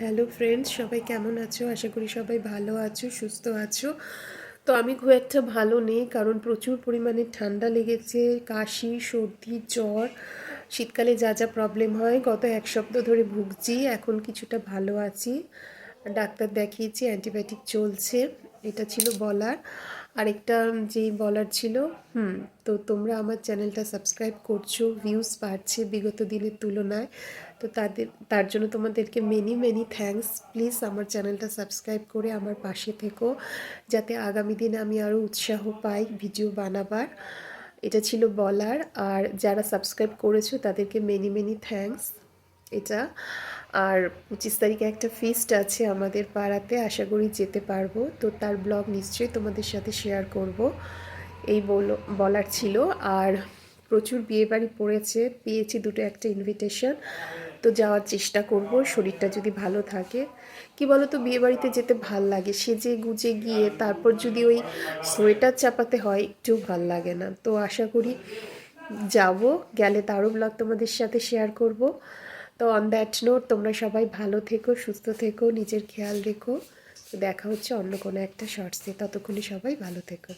Hello friends, সবাই কেমন আছো? আশা করি সবাই ভালো আছো, সুস্থ আছো। তো আমি খুব একটা ভালো নেই, কারণ প্রচুর পরিমাণে ঠান্ডা লেগেছে, কাশি, সর্দি, জ্বর। শীতকালে যা যা প্রবলেম হয় গত এক সপ্তাহ ধরে ভুগছি। এখন কিছুটা ভালো আছি, ডাক্তার দেখিয়েছি, অ্যান্টিবায়োটিক চলছে। এটা ছিল বলার। আরেকটা যেই বলার ছিল, তো তোমরা আমার চ্যানেলটা সাবস্ক্রাইব করছো, ভিউজ বাড়ছে বিগত দিনের তুলনায়। তো তার জন্য তোমাদেরকে মেনি মেনি থ্যাঙ্কস। প্লিজ আমার চ্যানেলটা সাবস্ক্রাইব করে আমার পাশে থেকো, যাতে আগামী দিনে আমি আরও উৎসাহ পাই ভিডিও বানাবার। এটা ছিল বলার। আর যারা সাবস্ক্রাইব করেছো তাদেরকে মেনি মেনি থ্যাঙ্কস। এটা আর 25 তারিখে একটা ফিস্ট আছে আমাদের পাড়াতে, আশা করি যেতে পারবো। তো তার ব্লগ নিশ্চয়ই তোমাদের সাথে শেয়ার করব। এই বলার ছিল। আর প্রচুর বিয়েবাড়ি পড়েছে, পেয়েছি দুটো একটা ইনভিটেশন। তো যাওয়ার চেষ্টা করব, শরীরটা যদি ভালো থাকে। কি বলো তো, বিয়েবাড়িতে যেতে ভাল লাগে, সেজে গুজে গিয়ে তারপর যদি ওই সোয়েটার চাপাতে হয়, একটু ভাল লাগে না। তো আশা করি যাব, গেলে তারও ব্লগ তোমাদের সাথে শেয়ার করব। তো অন দ্যাট নোট, তোমরা সবাই ভালো থেকো, সুস্থ থেকো, নিজের খেয়াল রেখো। দেখা হচ্ছে অন্য কোনো একটা শর্টসে। ততক্ষণে সবাই ভালো থেকো।